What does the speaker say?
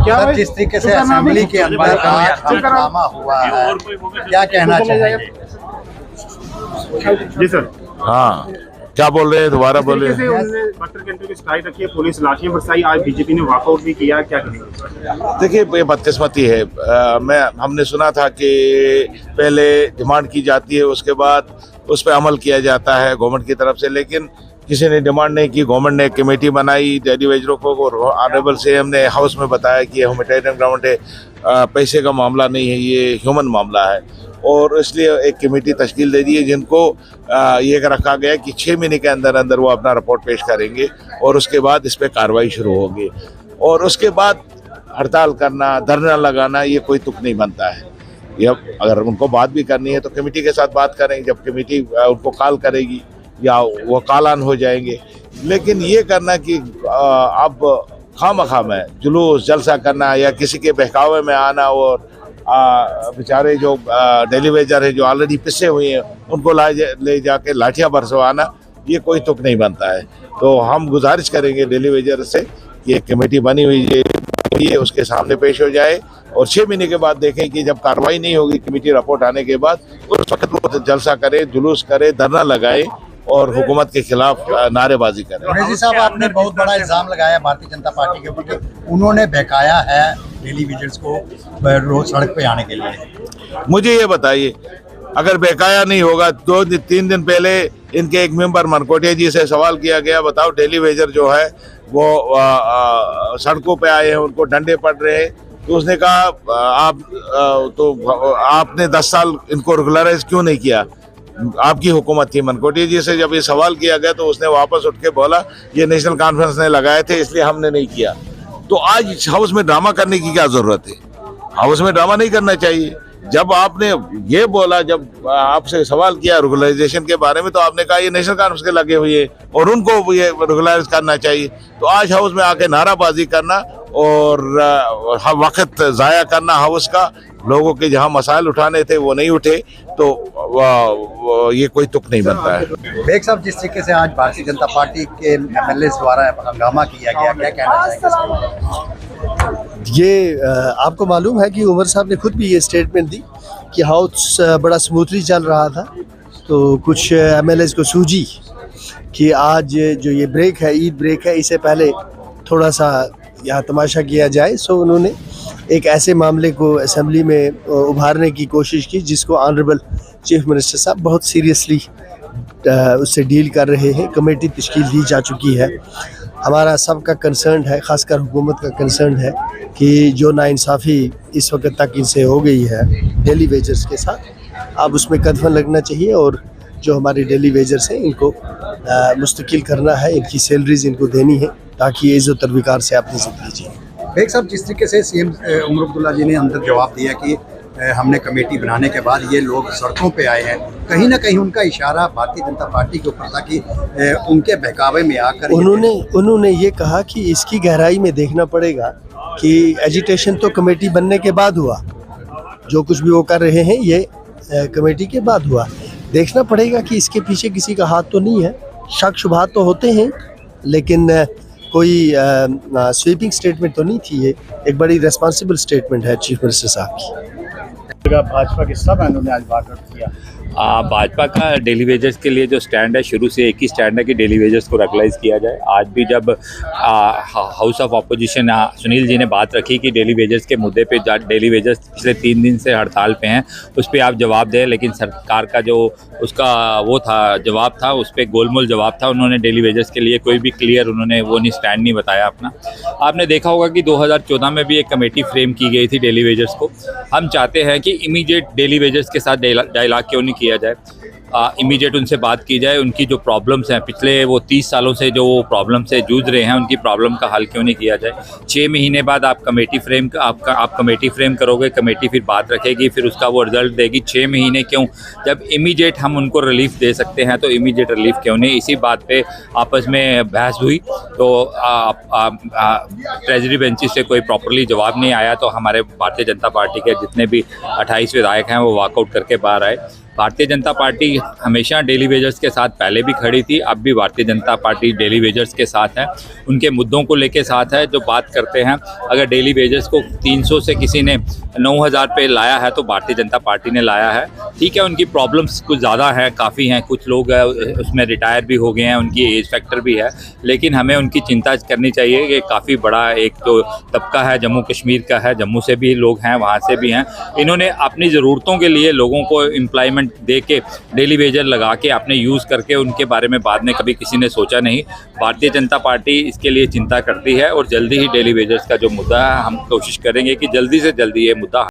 Sir, जिस तरीके से असेंबली के अंदर आज हंगामा हुआ है, क्या कहना चाहेंगे? जी सर। हाँ, क्या बोल रहे हैं, दोबारा बोले। बहत्तर घंटे की स्ट्राइक रखी है, पुलिस लाठियां बरसाई, आज बीजेपी ने वॉकआउट भी किया, क्या कहेंगे? देखिए, ये बदकिस्मती है। हमने सुना था कि पहले डिमांड की जाती है, उसके बाद उस पर अमल किया जाता है गवर्नमेंट की तरफ से, लेकिन किसी ने डिमांड नहीं की। गवर्नमेंट ने एक कमेटी बनाई डेली वेजरों को, और ऑनरेबल सीएम ने हाउस में बताया कि ये ह्यूमैनिटेरियन ग्राउंड है, पैसे का मामला नहीं है, ये ह्यूमन मामला है, और इसलिए एक कमेटी तश्कील दे दी है जिनको ये रखा गया कि 6 महीने के अंदर अंदर वो अपना रिपोर्ट पेश करेंगे और उसके बाद इस पर कार्रवाई शुरू होगी। और उसके बाद हड़ताल करना, धरना लगाना, ये कोई तुक नहीं बनता है। ये अगर उनको बात भी करनी है तो कमेटी के साथ बात करेंगे, जब कमेटी उनको कॉल करेगी या वो कालान हो जाएंगे। लेकिन ये करना कि अब खामखा में जुलूस जलसा करना या किसी के बहकावे में आना और बेचारे जो डेली वेजर है जो ऑलरेडी पिसे हुए हैं उनको ले जाके लाठियां बरसवाना, ये कोई तुक नहीं बनता है। तो हम गुजारिश करेंगे डेली वेजर से कि एक कमेटी बनी हुई है, उसके सामने पेश हो जाए और 6 महीने के बाद देखें कि जब कार्रवाई नहीं होगी कमेटी रिपोर्ट आने के बाद, उस वक्त वो जलसा करे, जुलूस करे, धरना लगाए और हुकूमत के खिलाफ नारेबाजी करें। रेजी साहब, आपने बहुत बड़ा इल्जाम लगाया भारतीय जनता पार्टी के ऊपर कि उन्होंने बहकाया है डेली विजिट्स को रोज सड़क पे आने के लिए। मुझे ये बताइए, अगर बहकाया नहीं होगा, 2-3 दिन पहले इनके एक मेंबर मनकोटिया जी से सवाल किया गया, बताओ डेली वेजर जो है वो सड़कों पे आए हैं, उनको डंडे पड़ रहे हैं, तो उसने कहा आपने 10 साल इनको रेगुलराइज क्यों नहीं किया? आपकी हुकूमत थी। मनकोटिया जी से जब ये सवाल किया गया तो उसने वापस उठ के बोला ये नेशनल कॉन्फ्रेंस ने लगाए थे इसलिए हमने नहीं किया। तो आज हाउस में ड्रामा करने की क्या जरूरत है? हाउस में ड्रामा नहीं करना चाहिए। जब आपने ये बोला, जब आपसे सवाल किया रेगुलराइजेशन के बारे में, तो आपने कहा ये नेशनल कॉन्फ्रेंस के लगे हुए हैं और उनको ये रेगुलराइज करना चाहिए। तो आज हाउस में आके नाराबाजी करना और वक्त ज़ाया करना हाउस का, लोगों के जहां मसाइल उठाने थे वो नहीं उठे, तो ये कोई तुक नहीं बनता है। बेग साहब, जिस तरीके से आज भारतीय जनता पार्टी के एमएलए द्वारा हंगामा किया गया, क्या कहना चाहेंगे? ये आपको मालूम है कि उमर साहब ने खुद भी ये स्टेटमेंट दी कि हाउस बड़ा स्मूथली चल रहा था, तो कुछ एमएलए को सूझी कि आज जो ये ब्रेक है, ईद ब्रेक है, इससे पहले थोड़ा सा यहाँ तमाशा किया जाए। सो उन्होंने एक ऐसे मामले को असेंबली में उभारने की कोशिश की जिसको ऑनरेबल चीफ मिनिस्टर साहब बहुत सीरियसली उससे डील कर रहे हैं। कमेटी तश्कील दी जा चुकी है। हमारा सबका कंसर्न है, ख़ासकर हुकूमत का कंसर्न है कि जो नाइंसाफ़ी इस वक्त तक इनसे हो गई है डेली वेजर्स के साथ, अब उसमें कदम लगना चाहिए और जो हमारे डेली वेजर्स हैं इनको मुस्तकिल करना है, इनकी सैलरीज इनको देनी है ताकि ये इज़्ज़त और वक़ार से अपनी ज़िंदगी जिए। बेग साहब, जिस तरीके से सीएम उमर अब्दुल्ला जी ने अंदर जवाब दिया कि हमने कमेटी बनाने के बाद ये लोग सड़कों पे आए हैं, कहीं ना कहीं उनका इशारा भारतीय जनता पार्टी के ऊपर था कि उनके बहकावे में आकर उन्होंने ये कहा कि इसकी गहराई में देखना पड़ेगा कि एजिटेशन तो कमेटी बनने के बाद हुआ, जो कुछ भी वो कर रहे हैं ये कमेटी के बाद हुआ। देखना पड़ेगा कि इसके पीछे किसी का हाथ तो नहीं है। शक शुबहात तो होते हैं, लेकिन कोई स्वीपिंग स्टेटमेंट तो नहीं थी। ये एक बड़ी रेस्पॉन्सिबल स्टेटमेंट है चीफ मिनिस्टर साहब की। भाजपा के सब ने आज वॉकआउट किया। भाजपा का डेली वेजर्स के लिए जो स्टैंड है, शुरू से एक ही स्टैंड है कि डेली वेजर्स को रेगुलाइज किया जाए। आज भी जब house of opposition Sunil ji ने बात रखी कि डेली वेजर्स के मुद्दे पे डेली वेजर्स पिछले 3 दिन से हड़ताल पे हैं, उस पर आप जवाब दें, लेकिन सरकार का जो उसका वो था जवाब था, उस पर गोलमोल जवाब था। उन्होंने डेली वेजर्स के लिए कोई भी क्लियर उन्होंने वो नहीं स्टैंड नहीं बताया अपना। आपने देखा होगा कि 2014 में भी एक कमेटी फ्रेम की गई थी डेली वेजर्स को। हम चाहते हैं कि इमीडिएट डेली वेजर्स के साथ डायलॉग क्यों नहीं किया जाए, इमीडिएट उनसे बात की जाए। उनकी जो प्रॉब्लम्स हैं, पिछले वो 30 सालों से जो प्रॉब्लम से जूझ रहे हैं, उनकी प्रॉब्लम का हल क्यों नहीं किया जाए। 6 महीने बाद आप कमेटी फ्रेम करोगे, कमेटी फिर बात रखेगी, फिर उसका वो रिजल्ट देगी। 6 महीने क्यों? जब इमीडिएट हम उनको रिलीफ दे सकते हैं तो इमीडिएट रिलीफ क्यों नहीं? इसी बात पे आपस में बहस हुई, तो ट्रेजरी बेंचेस से कोई प्रॉपरली जवाब नहीं आया, तो हमारे भारतीय जनता पार्टी के जितने भी 28 विधायक हैं वो वॉकआउट करके बाहर आए। भारतीय जनता पार्टी हमेशा डेली वेजर्स के साथ पहले भी खड़ी थी, अब भी Bharatiya Janata party daily wagers के साथ है, उनके मुद्दों को लेके साथ है। जो बात करते हैं, अगर डेली वेजर्स को 300 से किसी ने 9000 पे लाया है तो भारतीय जनता पार्टी ने लाया है। ठीक है, उनकी प्रॉब्लम्स कुछ ज़्यादा हैं, काफ़ी हैं, कुछ लोग उसमें रिटायर भी हो गए हैं, उनकी एज फैक्टर भी है, लेकिन हमें उनकी चिंता करनी चाहिए कि काफ़ी बड़ा एक तो तबका है जम्मू कश्मीर का है, जम्मू से भी लोग हैं, वहाँ से भी हैं। इन्होंने अपनी ज़रूरतों के लिए लोगों को एम्प्लॉयमेंट दे के डेली वेजर लगा के अपने यूज़ करके उनके बारे में बाद में कभी किसी ने सोचा नहीं। भारतीय जनता पार्टी इसके लिए चिंता करती है और जल्दी ही डेली वेजर्स का जो मुद्दा है हम कोशिश करेंगे कि जल्दी से जल्दी ये मुद्दा